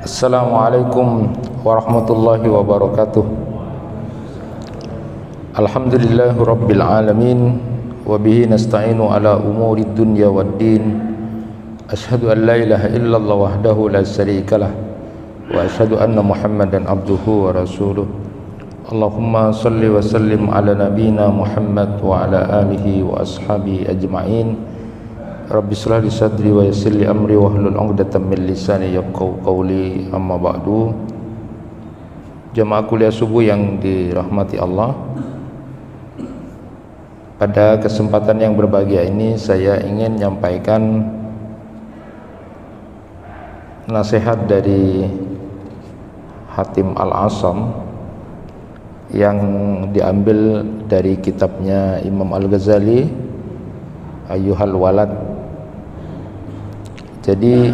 Assalamualaikum warahmatullahi wabarakatuh. Alhamdulillahi rabbil alamin, wa bihi nasta'inu ala umuri dunya waddin. Ashhadu an la ilaha illallah wahdahu la syarikalah, wa ashhadu anna Muhammadan abduhu wa rasuluh. Allahumma salli wa sallim ala nabiyyina Muhammad wa ala alihi wa ashabihi ajma'in. Rabbi shrah li sadri wa yassir li amri wahlul 'uqdatam min lisani yafqahu qawli, amma ba'du. Jemaah kuliah subuh yang dirahmati Allah, pada kesempatan yang berbahagia ini saya ingin menyampaikan nasihat dari Hatim Al-Asam yang diambil dari kitabnya Imam Al-Ghazali, Ayyuhal Walad. Jadi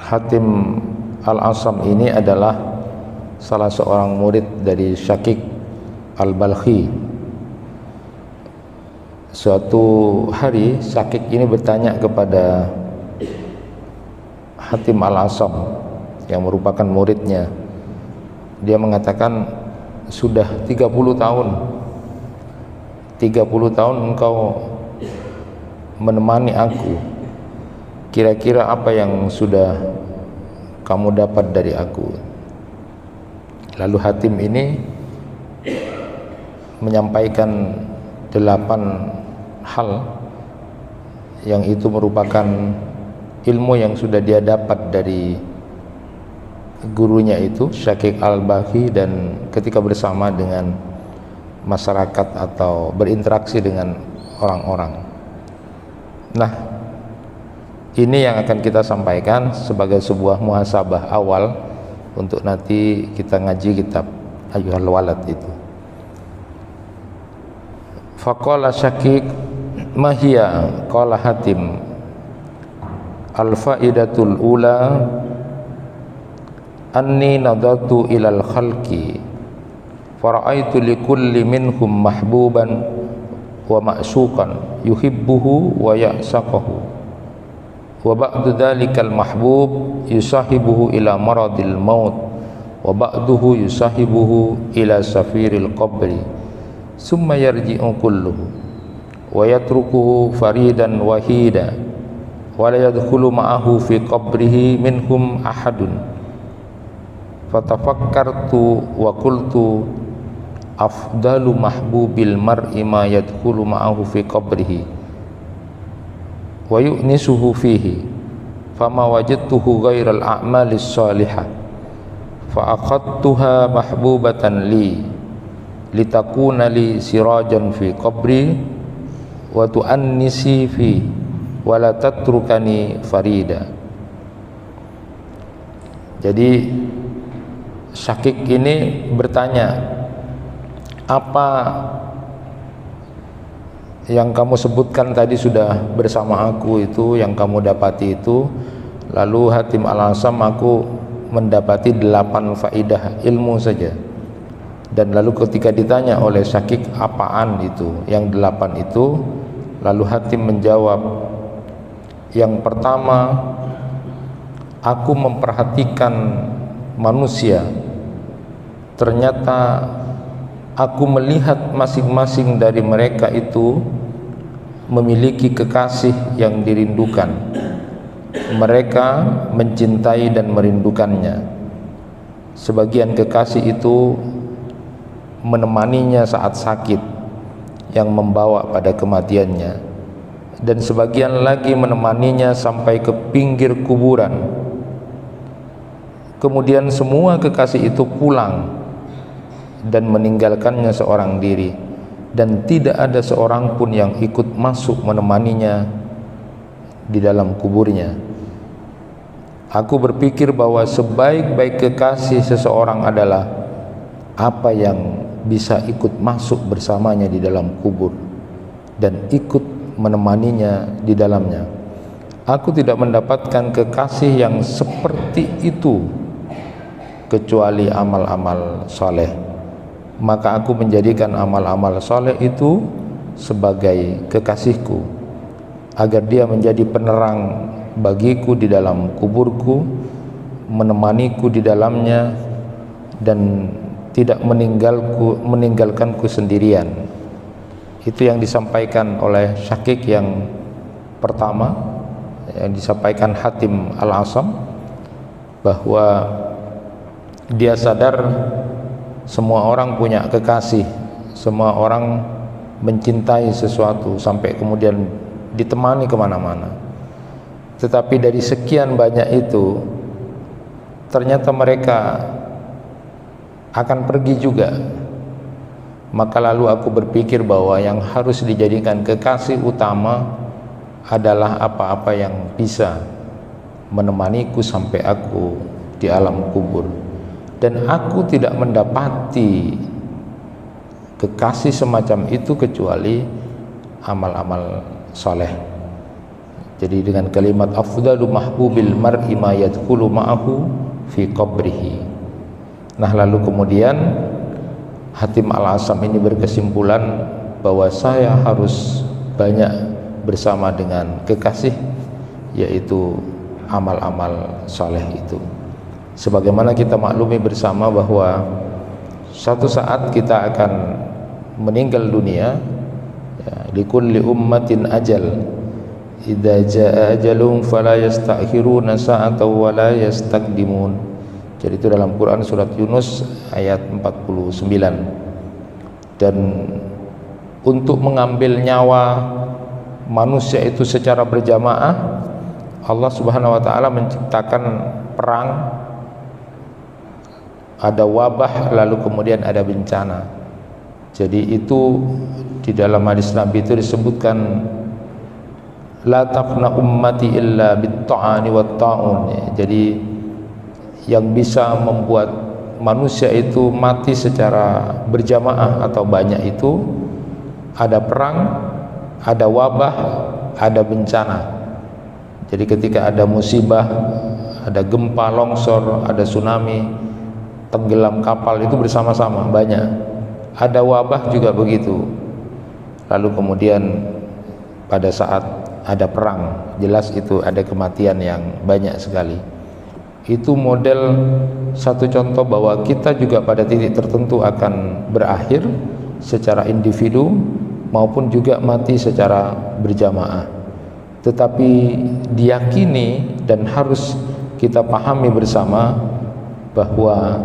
Hatim Al-Asam ini adalah salah seorang murid dari Syakik Al-Balkhi. Suatu hari Syakik ini bertanya kepada Hatim Al-Asam yang merupakan muridnya. Dia mengatakan, sudah 30 tahun engkau menemani aku, kira-kira apa yang sudah kamu dapat dari aku? Lalu Hatim ini menyampaikan 8 hal yang itu merupakan ilmu yang sudah dia dapat dari gurunya itu Syakik Al-Balkhi, dan ketika bersama dengan masyarakat atau berinteraksi dengan orang-orang. Nah, ini yang akan kita sampaikan sebagai sebuah muhasabah awal untuk nanti kita ngaji kitab Ayyuhal Walad itu. Faqala Syakik mahia, qala Hatim, al-faidatul ula anni nadatu ilal khalqi fara'aitu likulli minhum mahbuban wa ma'suqan yuhibbuhu wa ya'saqahu wa ba'du dhalikal mahbub yusahibuhu ila maradil maut wa ba'duhu yusahibuhu ila safiril qabri summa yarji'u kulluhu wa yatrukuhu faridan wahida wa la yadkhulu ma'ahu fi qabrihi minhum ahadun. Fatafakkartu wa qultu afdalu mahbubil mar'i ma yadkhulu ma'ahu fi qabrihi wa yu'nisuhu fihi fama wajadtuhu ghairal a'malis salihah fa akhadtuha mahbubatan li litakuna li sirajan fi qabri wa tu'annisi fi wa la tatrukani farida. Jadi Syakik ini bertanya, apa yang kamu sebutkan tadi sudah bersama aku itu, yang kamu dapati itu? Lalu Hatim Al-Asam, aku mendapati 8 faidah ilmu saja. Dan lalu ketika ditanya oleh Syakik apaan itu yang 8 itu, lalu Hatim menjawab, yang pertama, aku memperhatikan manusia. Ternyata aku melihat masing-masing dari mereka itu memiliki kekasih yang dirindukan. Mereka mencintai dan merindukannya. Sebagian kekasih itu menemaninya saat sakit yang membawa pada kematiannya, dan sebagian lagi menemaninya sampai ke pinggir kuburan. Kemudian semua kekasih itu pulang dan meninggalkannya seorang diri, dan tidak ada seorang pun yang ikut masuk menemaninya di dalam kuburnya. Aku berpikir bahwa sebaik-baik kekasih seseorang adalah apa yang bisa ikut masuk bersamanya di dalam kubur dan ikut menemaninya di dalamnya. Aku tidak mendapatkan kekasih yang seperti itu kecuali amal-amal soleh. Maka aku menjadikan amal-amal soleh itu sebagai kekasihku, agar dia menjadi penerang bagiku di dalam kuburku, menemaniku di dalamnya, dan tidak meninggalkanku sendirian. Itu yang disampaikan oleh Syakik yang pertama, yang disampaikan Hatim Al-Asam, bahwa dia sadar semua orang punya kekasih, semua orang mencintai sesuatu sampai kemudian ditemani kemana-mana. Tetapi dari sekian banyak itu, ternyata mereka akan pergi juga. Maka lalu aku berpikir bahwa yang harus dijadikan kekasih utama adalah apa-apa yang bisa menemaniku sampai aku di alam kubur. Dan aku tidak mendapati kekasih semacam itu kecuali amal-amal soleh. Jadi dengan kalimat afdalu mahbubil mar'i ma yadkhulu ma'ahu fi qabrihi. Nah, lalu kemudian Hatim Al-Asam ini berkesimpulan bahwa saya harus banyak bersama dengan kekasih, yaitu amal-amal soleh itu. Sebagaimana kita maklumi bersama bahwa suatu saat kita akan meninggal dunia, ya, likulli ummatin ajal, idza jaa ajalun fala yastakhiruna sa'atan wa la yastaqdimun. Jadi itu dalam Quran surat Yunus ayat 49. Dan untuk mengambil nyawa manusia itu secara berjamaah, Allah Subhanahu wa taala menciptakan perang, ada wabah, lalu kemudian ada bencana. Jadi itu di dalam hadis Nabi itu disebutkan la tafna ummati illa bit-ta'ani wat-ta'un. Jadi yang bisa membuat manusia itu mati secara berjamaah atau banyak itu ada perang, ada wabah, ada bencana. Jadi ketika ada musibah, ada gempa, longsor, ada tsunami, tenggelam kapal, itu bersama-sama banyak. Ada wabah juga begitu. Lalu kemudian pada saat ada perang, jelas itu ada kematian yang banyak sekali. Itu model satu contoh bahwa kita juga pada titik tertentu akan berakhir secara individu maupun juga mati secara berjamaah. Tetapi diyakini dan harus kita pahami bersama bahwa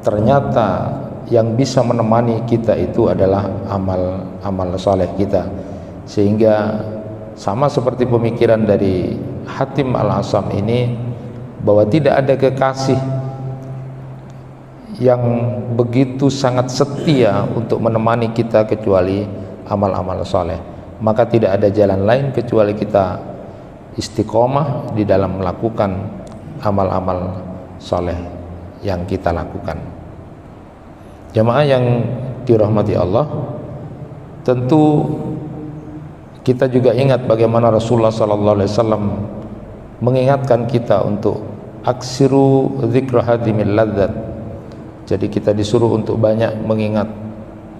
ternyata yang bisa menemani kita itu adalah amal soleh kita. Sehingga sama seperti pemikiran dari Hatim Al-Asam ini, bahwa tidak ada kekasih yang begitu sangat setia untuk menemani kita kecuali amal-amal soleh. Maka tidak ada jalan lain kecuali kita istiqomah di dalam melakukan amal-amal soleh yang kita lakukan. Jamaah yang dirahmati Allah, tentu kita juga ingat bagaimana Rasulullah SAW mengingatkan kita untuk aksiru dzikra hadimil ladzat. Jadi kita disuruh untuk banyak mengingat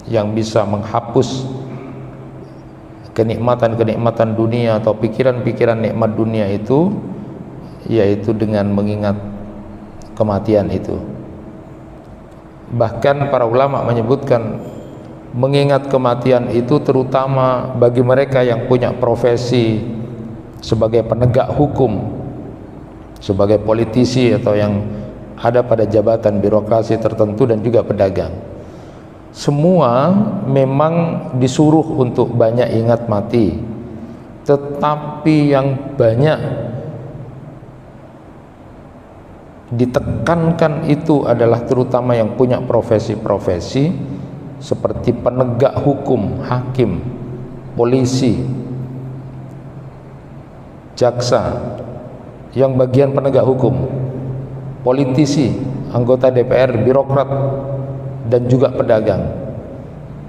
yang bisa menghapus kenikmatan-kenikmatan dunia atau pikiran-pikiran nikmat dunia itu, yaitu dengan mengingat kematian itu. Bahkan para ulama menyebutkan mengingat kematian itu terutama bagi mereka yang punya profesi sebagai penegak hukum, sebagai politisi atau yang ada pada jabatan birokrasi tertentu, dan juga pedagang. Semua memang disuruh untuk banyak ingat mati, tetapi yang banyak ditekankan itu adalah terutama yang punya profesi-profesi seperti penegak hukum, hakim, polisi, jaksa, yang bagian penegak hukum, politisi, anggota DPR, birokrat, dan juga pedagang.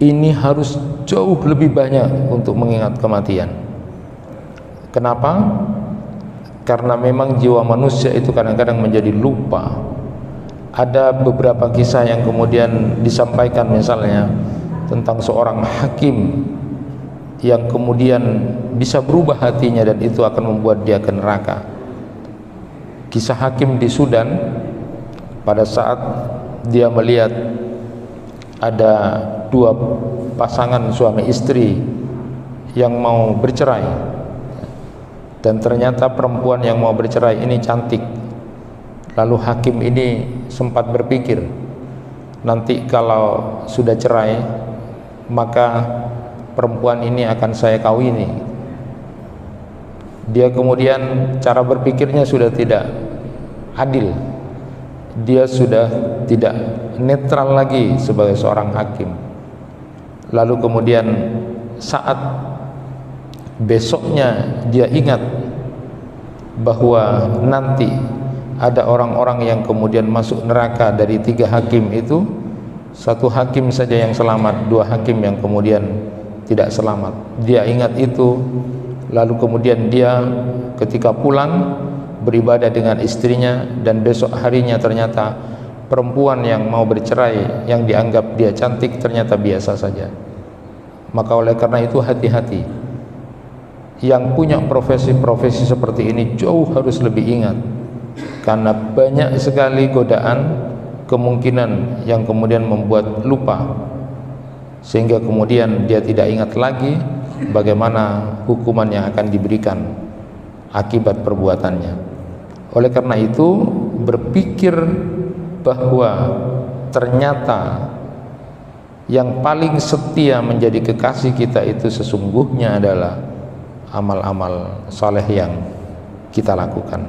Ini harus jauh lebih banyak untuk mengingat kematian. Kenapa? Karena memang jiwa manusia itu kadang-kadang menjadi lupa. Ada beberapa kisah yang kemudian disampaikan, misalnya tentang seorang hakim yang kemudian bisa berubah hatinya dan itu akan membuat dia ke neraka. Kisah hakim di Sudan pada saat dia melihat ada dua pasangan suami istri yang mau bercerai, dan ternyata perempuan yang mau bercerai ini cantik. Lalu hakim ini sempat berpikir, nanti kalau sudah cerai maka perempuan ini akan saya kawini. Dia kemudian cara berpikirnya sudah tidak adil, dia sudah tidak netral lagi sebagai seorang hakim. Lalu kemudian saat besoknya dia ingat bahwa nanti ada orang-orang yang kemudian masuk neraka dari 3 hakim itu, 1 hakim saja yang selamat, 2 hakim yang kemudian tidak selamat. Dia ingat itu, lalu kemudian dia ketika pulang beribadah dengan istrinya, dan besok harinya ternyata perempuan yang mau bercerai yang dianggap dia cantik ternyata biasa saja. Maka oleh karena itu hati-hati, yang punya profesi-profesi seperti ini jauh harus lebih ingat, karena banyak sekali godaan, kemungkinan yang kemudian membuat lupa, sehingga kemudian dia tidak ingat lagi bagaimana hukuman yang akan diberikan akibat perbuatannya. Oleh karena itu, berpikir bahwa ternyata yang paling setia menjadi kekasih kita itu sesungguhnya adalah amal-amal saleh yang kita lakukan.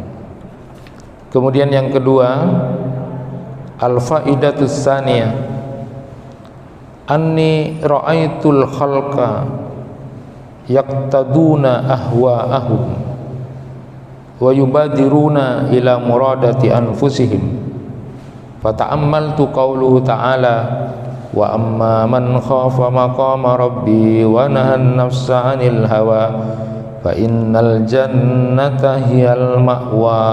Kemudian yang kedua, al-faidatus tsaniyah, anni ra'aitul khalqa yaqtaduna ahwa'ahum wa yubadiruna ila muradati anfusihim, fata'ammaltu qawluhu ta'ala wa amma man khafa maqama rabbi wa nahan nafsa 'anil hawa fa innal jannata hiyal ma'wa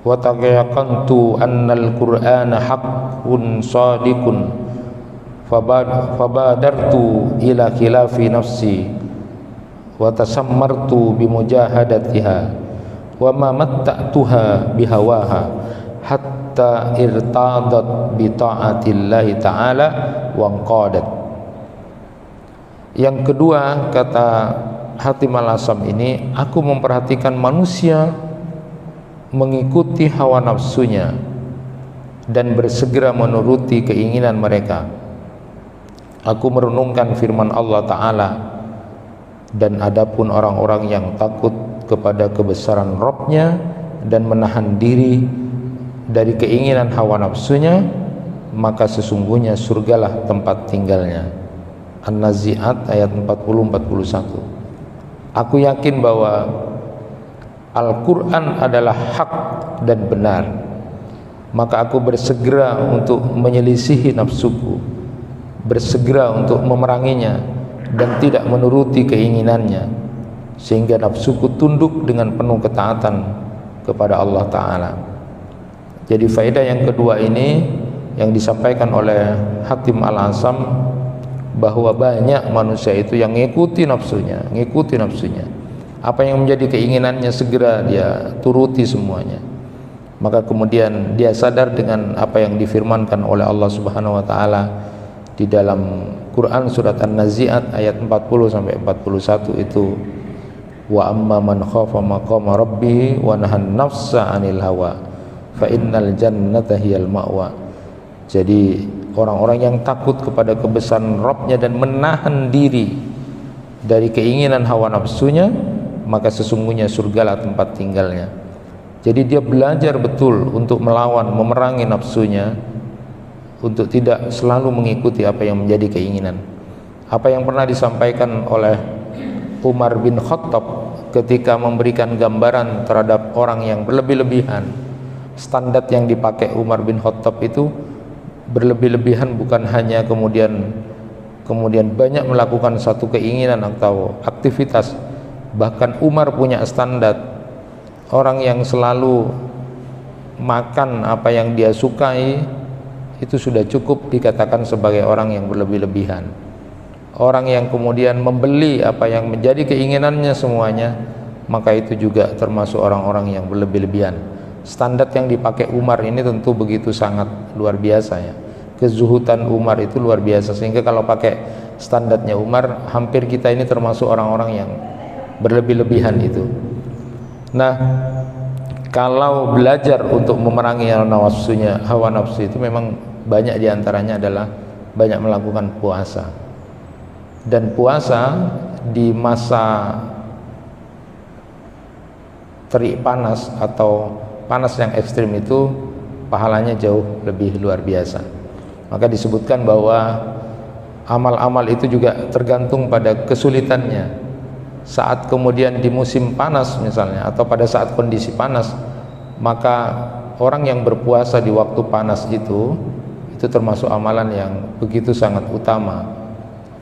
wa taqayantu annal qur'ana haqqun shadiqun fabadartu ila khilafi nafsi wa tasammartu bimujahadatiha wa ma matta'tuha bihawaha hatta irtadat bi ta'atillahi ta'ala wa anqadat. Yang kedua, kata Hatim Al-Asam ini, aku memperhatikan manusia mengikuti hawa nafsunya dan bersegera menuruti keinginan mereka. Aku merenungkan firman Allah Ta'ala, dan adapun orang-orang yang takut kepada kebesaran Rabb-nya dan menahan diri dari keinginan hawa nafsunya, maka sesungguhnya surgalah tempat tinggalnya. An-Nazi'at ayat 40-41. Aku yakin bahwa Al-Quran adalah hak dan benar, maka aku bersegera untuk menyelisihi nafsuku, bersegera untuk memeranginya dan tidak menuruti keinginannya, sehingga nafsuku tunduk dengan penuh ketaatan kepada Allah Ta'ala. Jadi faedah yang kedua ini yang disampaikan oleh Hatim Al-Asam, bahwa banyak manusia itu yang ngikuti nafsunya, apa yang menjadi keinginannya segera dia turuti semuanya. Maka kemudian dia sadar dengan apa yang difirmankan oleh Allah Subhanahu wa taala di dalam Quran surat An-Nazi'at ayat 40-41 itu, wa amma man khafa maqama rabbih wa nahan nafsa 'anil hawa fa innal jannata hiyal ma'wa. Jadi orang-orang yang takut kepada kebesaran Rabb-nya dan menahan diri dari keinginan hawa nafsunya, maka sesungguhnya surgalah tempat tinggalnya. Jadi dia belajar betul untuk melawan, memerangi nafsunya, untuk tidak selalu mengikuti apa yang menjadi keinginan. Apa yang pernah disampaikan oleh Umar bin Khattab ketika memberikan gambaran terhadap orang yang berlebih-lebihan. Standar yang dipakai Umar bin Khattab itu berlebih-lebihan, bukan hanya kemudian banyak melakukan satu keinginan atau aktivitas. Bahkan Umar punya standar, orang yang selalu makan apa yang dia sukai itu sudah cukup dikatakan sebagai orang yang berlebih-lebihan. Orang yang kemudian membeli apa yang menjadi keinginannya semuanya, maka itu juga termasuk orang-orang yang berlebih-lebihan. Standar yang dipakai Umar ini tentu begitu sangat luar biasa ya. Kezuhudan Umar itu luar biasa, sehingga kalau pakai standarnya Umar, hampir kita ini termasuk orang-orang yang berlebih-lebihan itu. Nah, kalau belajar untuk memerangi hawa nafsu itu memang banyak diantaranya adalah banyak melakukan puasa. Dan puasa di masa terik panas atau panas yang ekstrim itu pahalanya jauh lebih luar biasa. Maka disebutkan bahwa amal-amal itu juga tergantung pada kesulitannya. Saat kemudian di musim panas misalnya, atau pada saat kondisi panas, maka orang yang berpuasa di waktu panas itu termasuk amalan yang begitu sangat utama,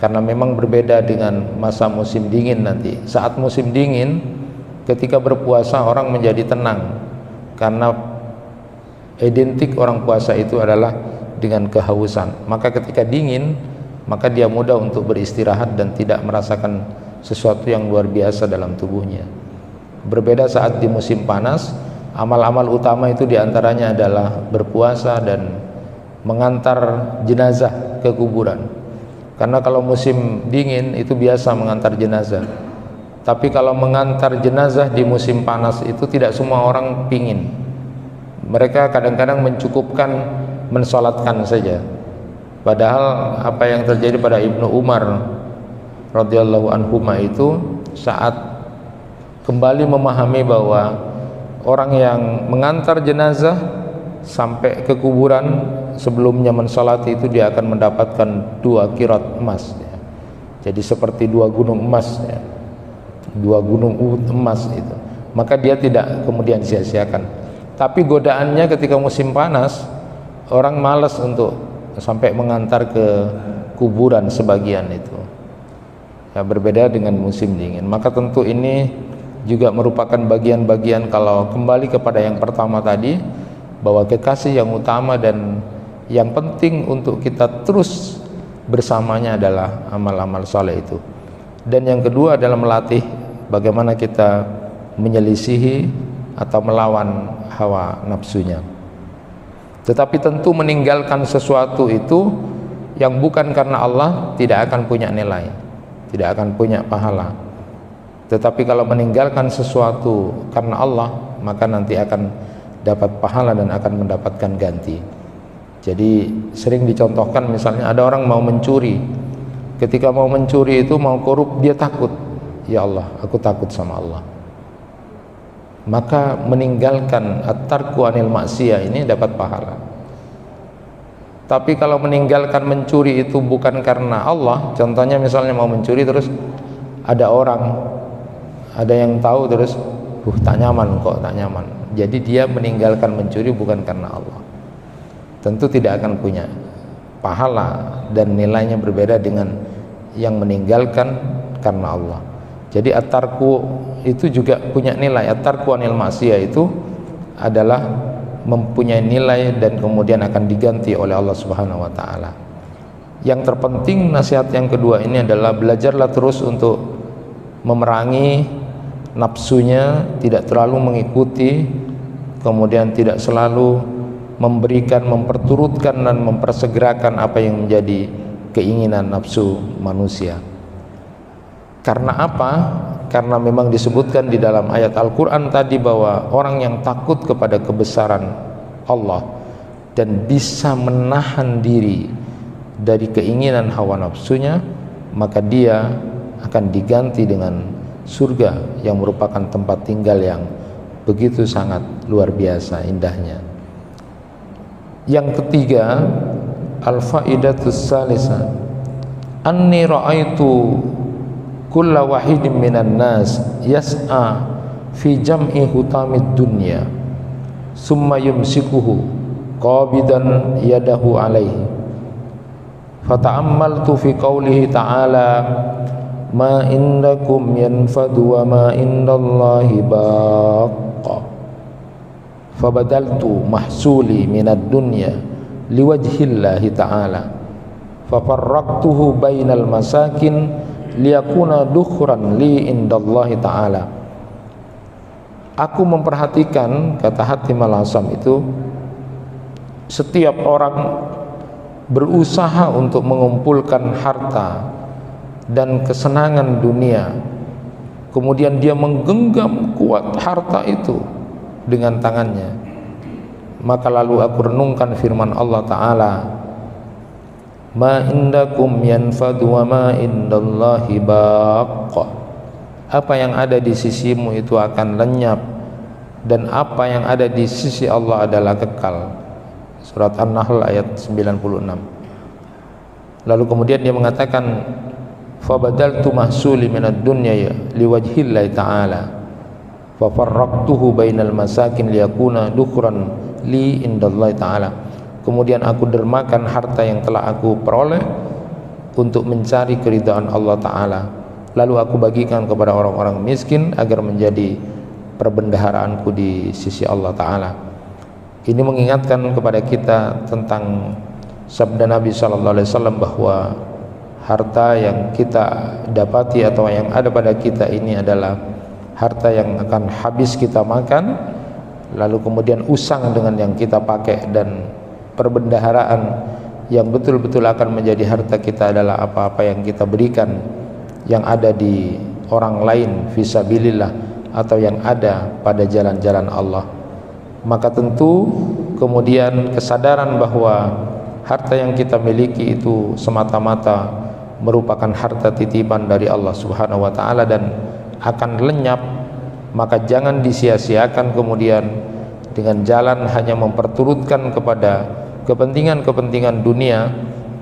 karena memang berbeda dengan masa musim dingin nanti. Saat musim dingin, ketika berpuasa orang menjadi tenang, karena identik orang puasa itu adalah dengan kehausan. Maka ketika dingin, maka dia mudah untuk beristirahat dan tidak merasakan sesuatu yang luar biasa dalam tubuhnya. Berbeda saat di musim panas, amal-amal utama itu diantaranya adalah berpuasa dan mengantar jenazah ke kuburan. Karena kalau musim dingin itu biasa mengantar jenazah, tapi kalau mengantar jenazah di musim panas itu tidak semua orang pingin. Mereka kadang-kadang mencukupkan mensolatkan saja. Padahal apa yang terjadi pada Ibnu Umar radhiyallahu anhuma itu, saat kembali memahami bahwa orang yang mengantar jenazah sampai ke kuburan sebelumnya mensolati itu dia akan mendapatkan 2 qirat emas ya. Jadi seperti 2 gunung emas ya. 2 gunung emas itu. Maka dia tidak kemudian sia-siakan. Tapi godaannya ketika musim panas, orang malas untuk sampai mengantar ke kuburan sebagian itu ya, berbeda dengan musim dingin. Maka tentu ini juga merupakan bagian-bagian, kalau kembali kepada yang pertama tadi, bahwa kekasih yang utama dan yang penting untuk kita terus bersamanya adalah amal-amal saleh itu. Dan yang kedua adalah melatih bagaimana kita menyelisihi atau melawan hawa nafsunya. Tetapi tentu meninggalkan sesuatu itu yang bukan karena Allah tidak akan punya nilai, tidak akan punya pahala. Tetapi kalau meninggalkan sesuatu karena Allah, maka nanti akan dapat pahala dan akan mendapatkan ganti. Jadi sering dicontohkan, misalnya ada orang mau mencuri. Ketika mau mencuri itu, mau korup, dia takut, ya Allah, aku takut sama Allah. Maka meninggalkan at-tarku anil maksiyah ini dapat pahala. Tapi kalau meninggalkan mencuri itu bukan karena Allah, contohnya misalnya mau mencuri terus ada orang, ada yang tahu terus, tak nyaman kok, tak nyaman. Jadi dia meninggalkan mencuri bukan karena Allah. Tentu tidak akan punya pahala dan nilainya berbeda dengan yang meninggalkan karena Allah. Jadi at-tarku itu juga punya nilai. At-tarku anil ma'siyah itu adalah mempunyai nilai dan kemudian akan diganti oleh Allah Subhanahu wa taala. Yang terpenting nasihat yang kedua ini adalah belajarlah terus untuk memerangi nafsunya, tidak terlalu mengikuti, kemudian tidak selalu memberikan, memperturutkan dan mempersegerakan apa yang menjadi keinginan nafsu manusia. Karena apa? Karena memang disebutkan di dalam ayat Al-Quran tadi bahwa orang yang takut kepada kebesaran Allah dan bisa menahan diri dari keinginan hawa nafsunya, maka dia akan diganti dengan surga yang merupakan tempat tinggal yang begitu sangat luar biasa indahnya. Yang ketiga, al-faidatus salisa, anni ra'aitu kulla wahidin minan nas yas'a fi jam'i hutamid dunya summa yumsikuhu qabidan yadahu alaihi fata'ammaltu fi qawlihi ta'ala ma indakum yanfadu wa ma indallahi baqa fabadaltu mahsuli minad dunya liwajhillahi ta'ala fafarraqtuhu bainal masakin liyakuna dukhran li indallahi ta'ala Aku memperhatikan, kata Hatim Al-Asam itu, setiap orang berusaha untuk mengumpulkan harta dan kesenangan dunia, kemudian dia menggenggam kuat harta itu dengan tangannya. Maka lalu aku renungkan firman Allah Ta'ala, ma indakum yanfadu wa ma indallahi baqqa. Apa yang ada di sisimu itu akan lenyap, dan apa yang ada di sisi Allah adalah kekal. Surat An-Nahl ayat 96. Lalu kemudian dia mengatakan, fabadaltu mahsuli minad dunya liwajhillahi ta'ala fa farraqtuhu bainal masakin liyakuna dukhran li indallahi ta'ala. Kemudian aku dermakan harta yang telah aku peroleh untuk mencari keridhaan Allah Ta'ala, lalu aku bagikan kepada orang-orang miskin agar menjadi perbendaharaanku di sisi Allah Ta'ala. Ini mengingatkan kepada kita tentang sabda Nabi SAW bahwa harta yang kita dapati atau yang ada pada kita ini adalah harta yang akan habis kita makan, lalu kemudian usang dengan yang kita pakai, dan perbendaharaan yang betul-betul akan menjadi harta kita adalah apa-apa yang kita berikan yang ada di orang lain fisabilillah atau yang ada pada jalan-jalan Allah. Maka tentu kemudian kesadaran bahwa harta yang kita miliki itu semata-mata merupakan harta titipan dari Allah Subhanahu wa Ta'ala dan akan lenyap, maka jangan disia-siakan kemudian dengan jalan hanya memperturutkan kepada kepentingan-kepentingan dunia,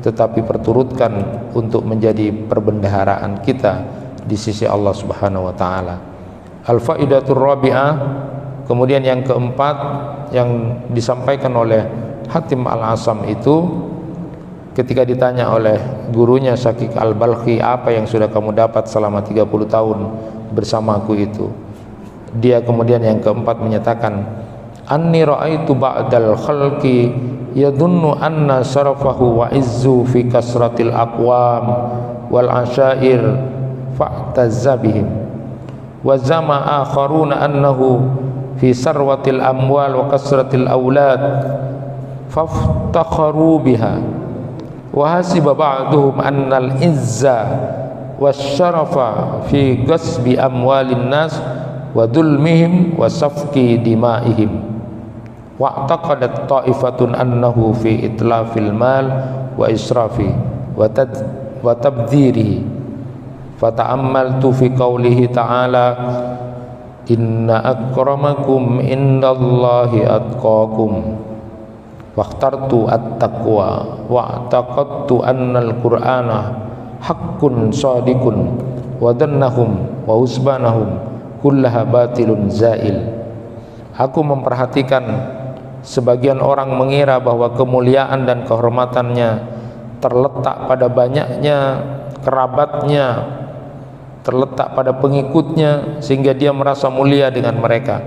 tetapi perturutkan untuk menjadi perbendaharaan kita di sisi Allah Subhanahu wa Ta'ala. Al-faidatur rabi'ah, kemudian yang keempat yang disampaikan oleh Hatim Al-Asam itu, ketika ditanya oleh gurunya Syakik Al-Balkhi, apa yang sudah kamu dapat selama 30 tahun bersamaku itu, dia kemudian yang keempat menyatakan, anni ra'aitu ba'dal khalqi yadunnu anna sarafahu wa izzu fi kasratil aqwam wal asyair fa'tazza bihim wa zama akharuna annahu fi sarwatil amwal wa kasratil aulad faftakharu biha wa hasiba ba'duhum annal izza wasyarafa fi ghasbi amwalin nas wa dhulmihim wa safki dima'ihim wa'taqadat ta'ifatun annahu fi itlafil mal wa israfi wa tabdhirihi fata'ammaltu fi qawlihi ta'ala inna akramakum indallahi atqakum waqtartu at-taqwa wa'taqadtu annal qur'ana haqqun shadiqun wa dannahum wa usbanahum kullaha batilun zail. Aku memperhatikan sebagian orang mengira bahwa kemuliaan dan kehormatannya terletak pada banyaknya kerabatnya, terletak pada pengikutnya sehingga dia merasa mulia dengan mereka.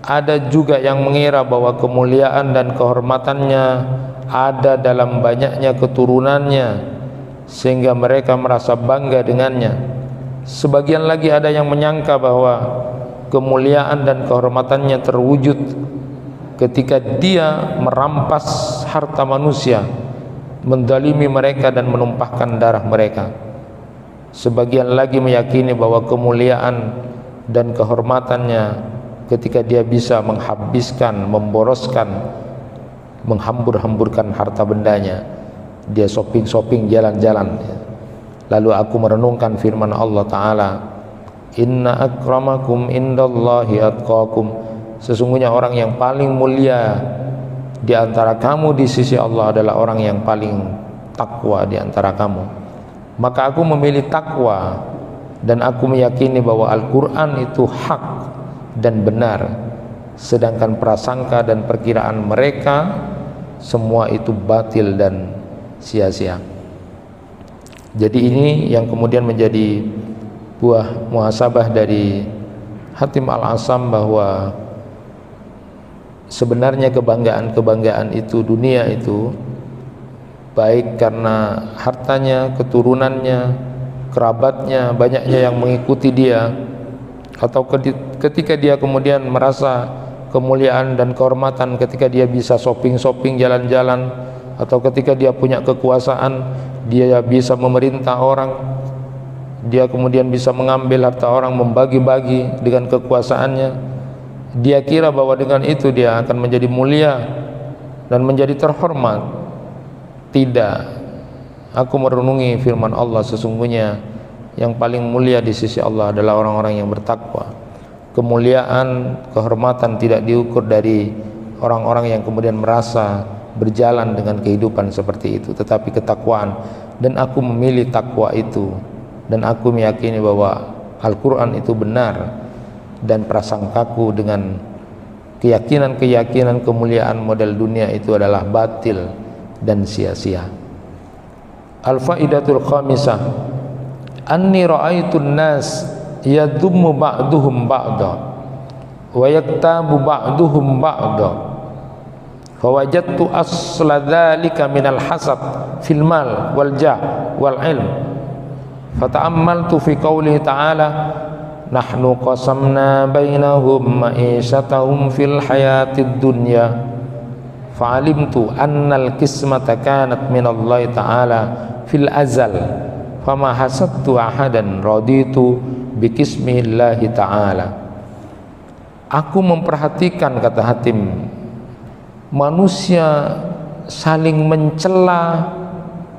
Ada juga yang mengira bahwa kemuliaan dan kehormatannya ada dalam banyaknya keturunannya sehingga mereka merasa bangga dengannya. Sebagian lagi ada yang menyangka bahwa kemuliaan dan kehormatannya terwujud ketika dia merampas harta manusia, mendalimi mereka dan menumpahkan darah mereka. Sebagian lagi meyakini bahwa kemuliaan dan kehormatannya ketika dia bisa menghabiskan, memboroskan, menghambur-hamburkan harta bendanya, dia shopping-shopping, jalan-jalan. Lalu aku merenungkan firman Allah Ta'ala, inna akramakum indallahi atqakum, sesungguhnya orang yang paling mulia di antara kamu di sisi Allah adalah orang yang paling takwa di antara kamu. Maka aku memilih takwa dan aku meyakini bahwa Al-Quran itu hak dan benar, sedangkan prasangka dan perkiraan mereka semua itu batil dan sia-sia. Jadi ini yang kemudian menjadi buah muhasabah dari Hatim Al-Asam, bahwa sebenarnya kebanggaan-kebanggaan itu, dunia itu, baik karena hartanya, keturunannya, kerabatnya, banyaknya yang mengikuti dia, atau ketika dia kemudian merasa kemuliaan dan kehormatan ketika dia bisa shopping-shopping jalan-jalan, atau ketika dia punya kekuasaan, dia bisa memerintah orang, dia kemudian bisa mengambil harta orang, membagi-bagi dengan kekuasaannya, dia kira bahwa dengan itu dia akan menjadi mulia dan menjadi terhormat. Tidak. Aku merenungi firman Allah, sesungguhnya yang paling mulia di sisi Allah adalah orang-orang yang bertakwa. Kemuliaan, kehormatan tidak diukur dari orang-orang yang kemudian merasa berjalan dengan kehidupan seperti itu, tetapi ketakwaan. Dan aku memilih takwa itu, dan aku meyakini bahwa Al-Quran itu benar, dan prasangkaku dengan keyakinan-keyakinan kemuliaan model dunia itu adalah batil dan sia-sia. Al-faidatul khamisah, anni ra'aitun nas yadhummu ba'duhum ba'da wa yaktabu ba'duhum ba'da fawajadtu asla dhalika minal hasad fil mal wal jah wal ilm fata'ammaltu fi qawlihi ta'ala nahnu qasamna bainahum ma'ishatahum fil hayatid dunya fa'alimtu annal qismata kanat minallahi ta'ala fil azal fama hasadtu ahadan raditu bikismillahi ta'ala. Aku memperhatikan, kata Hatim, manusia saling mencela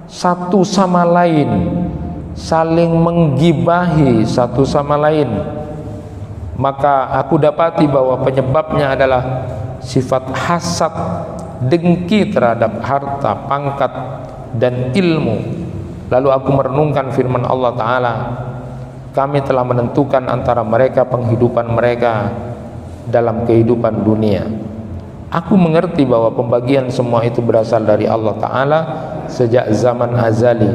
satu sama lain, saling menggibahi satu sama lain, maka aku dapati bahwa penyebabnya adalah sifat hasad, dengki terhadap harta, pangkat, dan ilmu. Lalu aku merenungkan firman Allah Ta'ala, kami telah menentukan antara mereka penghidupan mereka dalam kehidupan dunia. Aku mengerti bahwa pembagian semua itu berasal dari Allah Ta'ala sejak zaman azali.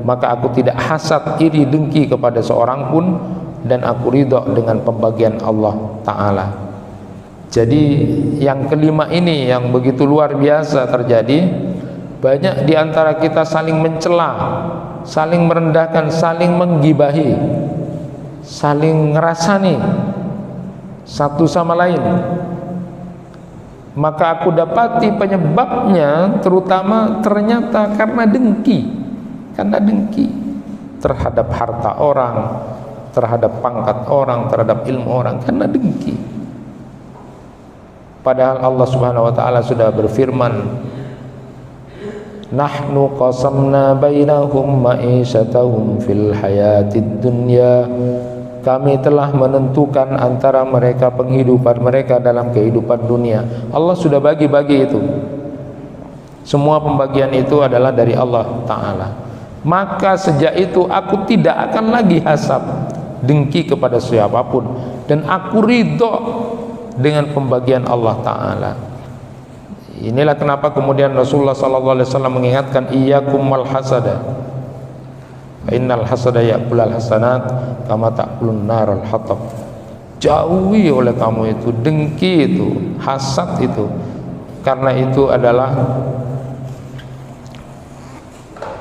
Maka aku tidak hasad, iri, dengki kepada seorang pun, dan aku ridho dengan pembagian Allah Ta'ala. Jadi yang kelima ini yang begitu luar biasa terjadi. Banyak di antara kita saling mencela, saling merendahkan, saling menggibahi, saling ngerasani satu sama lain. Maka aku dapati penyebabnya terutama ternyata karena dengki terhadap harta orang, terhadap pangkat orang, terhadap ilmu orang, karena dengki. Padahal Allah Subhanahu wa taala sudah berfirman, nahnu qasamna bainahum ma'ishatahum fil hayatid dunya. Kami telah menentukan antara mereka penghidupan mereka dalam kehidupan dunia. Allah sudah bagi-bagi itu. Semua pembagian itu adalah dari Allah Ta'ala. Maka sejak itu aku tidak akan lagi hasad, dengki kepada siapapun, dan aku ridho dengan pembagian Allah Ta'ala. Inilah kenapa kemudian Rasulullah SAW mengingatkan, iyyakum wal hasada, innal hasada ya'kulul hasanat kama ta'kulun narul hatab. Jauhi oleh kamu itu dengki, itu hasad itu, karena itu adalah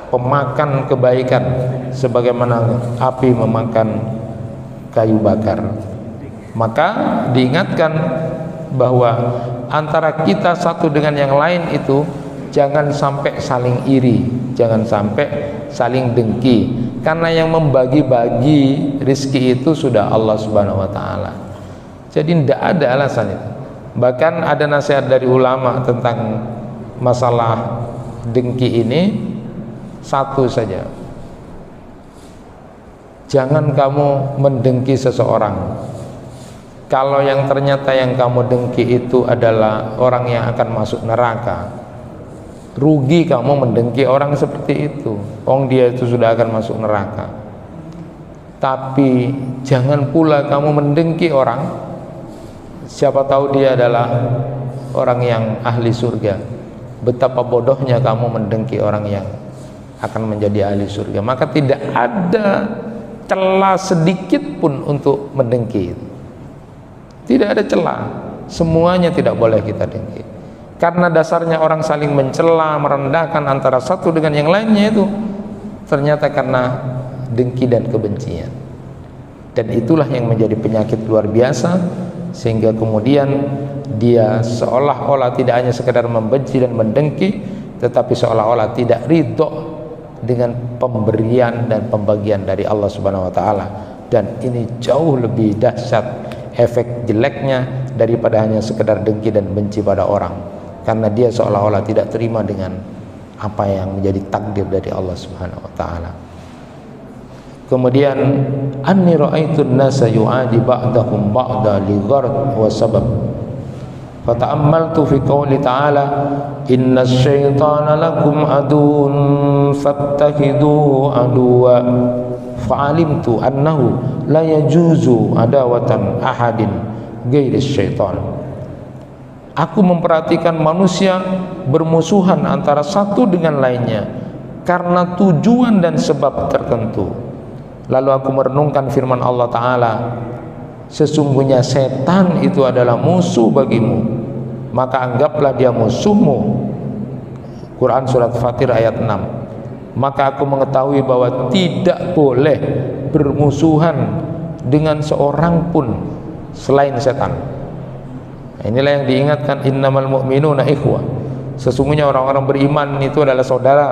pemakan kebaikan sebagaimana api memakan kayu bakar. Maka diingatkan bahwa antara kita satu dengan yang lain itu jangan sampai saling iri, jangan sampai saling dengki, karena yang membagi-bagi rizki itu sudah Allah Subhanahu wa ta'ala. Jadi tidak ada alasan itu. Bahkan ada nasihat dari ulama tentang masalah dengki ini, satu saja, jangan kamu mendengki seseorang kalau yang ternyata yang kamu dengki itu adalah orang yang akan masuk neraka. Rugi kamu mendengki orang seperti itu, dia itu sudah akan masuk neraka. Tapi jangan pula kamu mendengki orang, siapa tahu dia adalah orang yang ahli surga. Betapa bodohnya kamu mendengki orang yang akan menjadi ahli surga. Maka tidak ada celah sedikit pun untuk mendengki. Tidak ada celah, semuanya tidak boleh kita dengki. Karena dasarnya orang saling mencela, merendahkan antara satu dengan yang lainnya itu ternyata karena dengki dan kebencian. Dan itulah yang menjadi penyakit luar biasa, sehingga kemudian dia seolah-olah tidak hanya sekedar membenci dan mendengki, tetapi seolah-olah tidak ridho dengan pemberian dan pembagian dari Allah Subhanahu wa taala. Dan ini jauh lebih dahsyat efek jeleknya daripada hanya sekedar dengki dan benci pada orang, karena dia seolah-olah tidak terima dengan apa yang menjadi takdir dari Allah Subhanahu wa taala. Kemudian anni ra'aitun nasa yu'adi ba'dahum ba'da li gharad wa sabab fata'ammaltu fi qouli ta'ala inna syaitana lakum aduun fattahiduhu aduwa fa'alimtu annahu la yajuzu adawatan ahadin ghairis syaitan. Aku memperhatikan manusia bermusuhan antara satu dengan lainnya karena tujuan dan sebab tertentu. Lalu aku merenungkan firman Allah Ta'ala, sesungguhnya setan itu adalah musuh bagimu, maka anggaplah dia musuhmu. Quran surat Fatir ayat 6. Maka aku mengetahui bahwa tidak boleh bermusuhan dengan seorang pun selain setan. Inilah yang diingatkan, innamal mu'minuna ikhwah, sesungguhnya orang-orang beriman itu adalah saudara.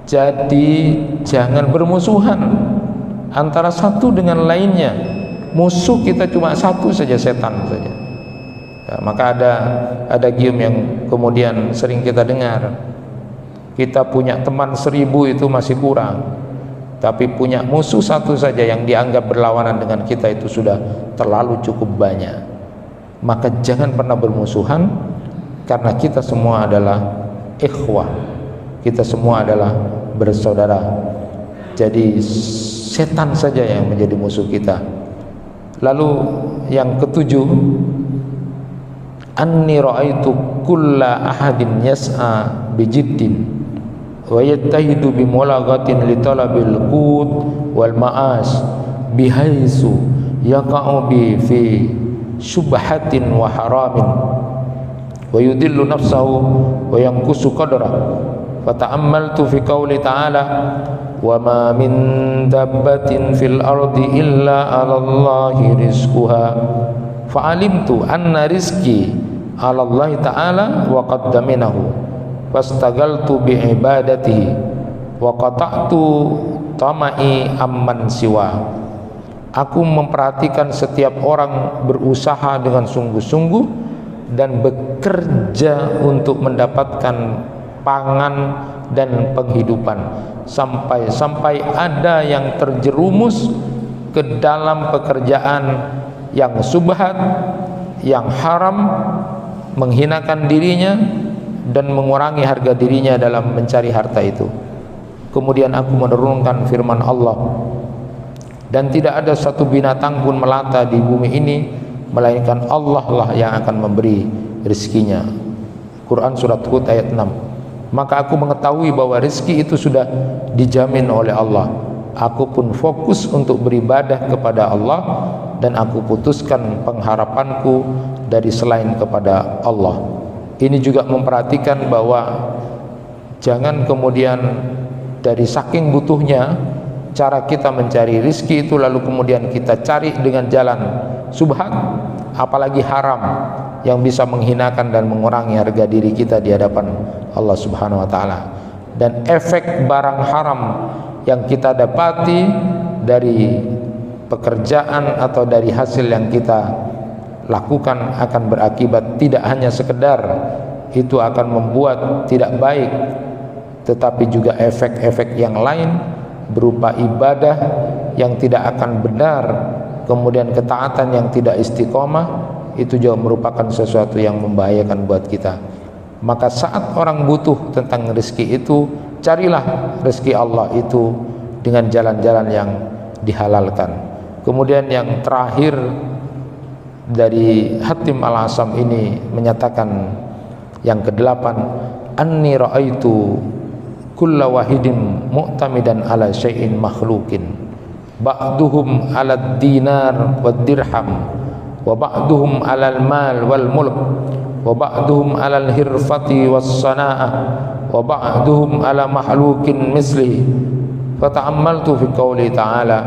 Jadi jangan bermusuhan antara satu dengan lainnya. Musuh kita cuma satu saja, setan saja. Ya, maka ada gium yang kemudian sering kita dengar, kita punya teman 1000 itu masih kurang, tapi punya musuh satu saja yang dianggap berlawanan dengan kita itu sudah terlalu cukup banyak. Maka jangan pernah bermusuhan, karena kita semua adalah ikhwah, kita semua adalah bersaudara. Jadi setan saja yang menjadi musuh kita. Lalu yang ketujuh, anni ra'aitu kulla ahadin yas'a bijiddin wa yattahidu bimulaghatin li talabil qut wal ma'as bihaisu yaqa'u bi fi syubhatin wa haramin wa yudillu nafsahu wa yanqusu qadra. Fata'ammaltu fi qouli ta'ala wa ma min dabbatin fil ardi illa 'alallahi rizquha fa'alimtu anna rizqi 'alallahi ta'ala wa qaddaminahu fastagaltu bi ibadatihi wa qata'tu tama'i amman siwa. Aku memperhatikan setiap orang berusaha dengan sungguh-sungguh dan bekerja untuk mendapatkan pangan dan penghidupan, sampai ada yang terjerumus ke dalam pekerjaan yang subhat, yang haram, menghinakan dirinya dan mengurangi harga dirinya dalam mencari harta itu. Kemudian aku menurunkan firman Allah, dan tidak ada satu binatang pun melata di bumi ini melainkan Allah lah yang akan memberi rezekinya. Quran surat Hud ayat 6. Maka aku mengetahui bahwa rezeki itu sudah dijamin oleh Allah. Aku pun fokus untuk beribadah kepada Allah, dan aku putuskan pengharapanku dari selain kepada Allah. Ini juga memperhatikan bahwa jangan kemudian dari saking butuhnya cara kita mencari rezeki itu lalu kemudian kita cari dengan jalan subhat, apalagi haram, yang bisa menghinakan dan mengurangi harga diri kita di hadapan Allah Subhanahu wa taala. Dan efek barang haram yang kita dapati dari pekerjaan atau dari hasil yang kita lakukan akan berakibat tidak hanya sekedar itu akan membuat tidak baik, tetapi juga efek-efek yang lain berupa ibadah yang tidak akan benar, kemudian ketaatan yang tidak istiqomah, itu juga merupakan sesuatu yang membahayakan buat kita. Maka saat orang butuh tentang rezeki itu, carilah rezeki Allah itu dengan jalan-jalan yang dihalalkan. Kemudian yang terakhir dari Hatim Al-Asam ini menyatakan yang ke-8, anni ra'aitu kulla wahidin mu'tamidan ala syai'in makhluqin ba'duhum ala dinar wad dirham wa ba'duhum 'alal mal wal mulk wa ba'duhum 'alal hirfati was sana'ah wa ba'duhum 'ala mahlukin misli. Fata'ammaltu fi qouli ta'ala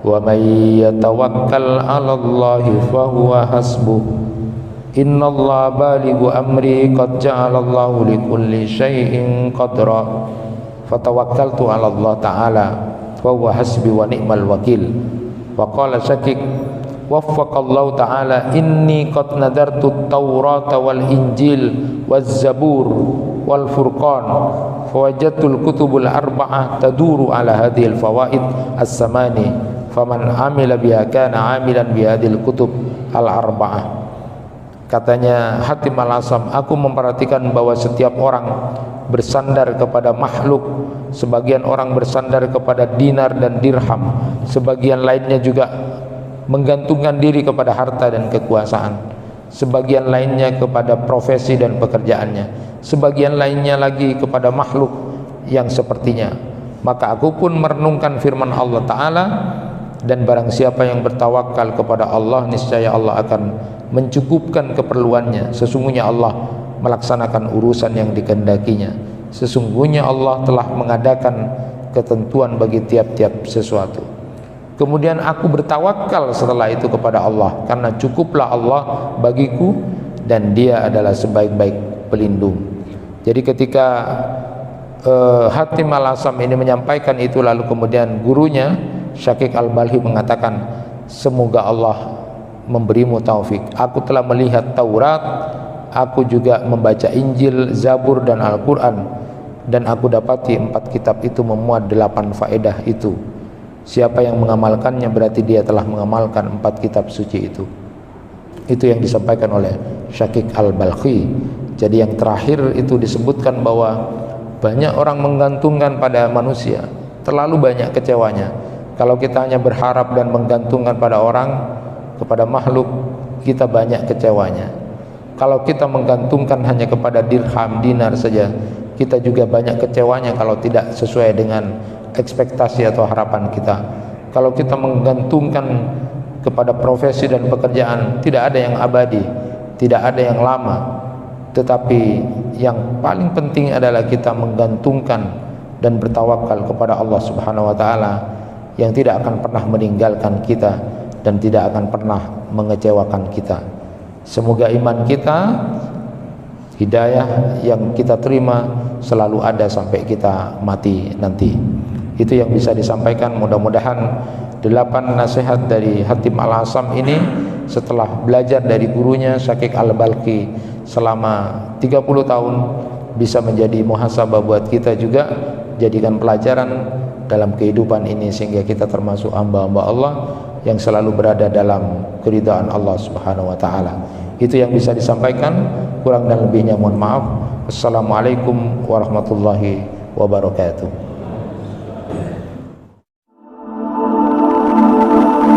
wa wa may yatawakkal 'alallahi fahuwa hasbuh innallaha balighu amri qad ja'alallahu likulli syai'in qadra fatawakkaltu 'ala Allah ta'ala wa huwa hasbi wa ni'mal wakil. Wa qala Syakik waffaqallahu ta'ala inni qad nadartu at-taurata wal injil waz zabur wal furqan fawajadtul kutubul arba'ah taduru ala hadhil fawaid as-samani faman amila biha kana amilan bi hadhil kutub al arba'ah. Katanya Hatim Al-Asam, aku memperhatikan bahwa setiap orang bersandar kepada makhluk, sebagian orang bersandar kepada dinar dan dirham, sebagian lainnya juga menggantungkan diri kepada harta dan kekuasaan, sebagian lainnya kepada profesi dan pekerjaannya, sebagian lainnya lagi kepada makhluk yang sepertinya. Maka aku pun merenungkan firman Allah Ta'ala, dan barang siapa yang bertawakal kepada Allah, niscaya Allah akan mencukupkan keperluannya. Sesungguhnya Allah melaksanakan urusan yang dikehendakinya. Sesungguhnya Allah telah mengadakan ketentuan bagi tiap-tiap sesuatu. Kemudian aku bertawakal setelah itu kepada Allah, karena cukuplah Allah bagiku dan Dia adalah sebaik-baik pelindung. Jadi ketika Hatim Al-Asam ini menyampaikan itu, lalu kemudian gurunya Syakik Al-Balhi mengatakan, semoga Allah memberimu taufik. Aku telah melihat Taurat, aku juga membaca Injil, Zabur dan Al-Quran, dan aku dapati 4 kitab itu memuat 8 faedah itu. Siapa yang mengamalkannya berarti dia telah mengamalkan 4 kitab suci itu. Itu yang disampaikan oleh Syakik Al-Balhi. Jadi yang terakhir itu disebutkan bahwa banyak orang menggantungkan pada manusia, terlalu banyak kecewanya. Kalau kita hanya berharap dan menggantungkan pada orang, kepada makhluk, kita banyak kecewanya. Kalau kita menggantungkan hanya kepada dirham, dinar saja, kita juga banyak kecewanya kalau tidak sesuai dengan ekspektasi atau harapan kita. Kalau kita menggantungkan kepada profesi dan pekerjaan, tidak ada yang abadi, tidak ada yang lama. Tetapi yang paling penting adalah kita menggantungkan dan bertawakal kepada Allah Subhanahu wa Ta'ala, yang tidak akan pernah meninggalkan kita dan tidak akan pernah mengecewakan kita. Semoga iman kita, hidayah yang kita terima selalu ada sampai kita mati nanti. Itu yang bisa disampaikan. Mudah-mudahan 8 nasihat dari Hatim Al-Asam ini setelah belajar dari gurunya Syakik Al-Balhi selama 30 tahun bisa menjadi muhasabah buat kita juga, jadikan pelajaran dalam kehidupan ini, sehingga kita termasuk hamba-hamba Allah yang selalu berada dalam keridhaan Allah Subhanahu wa Ta'ala. Itu yang bisa disampaikan, kurang dan lebihnya mohon maaf. Assalamualaikum warahmatullahi wabarakatuh.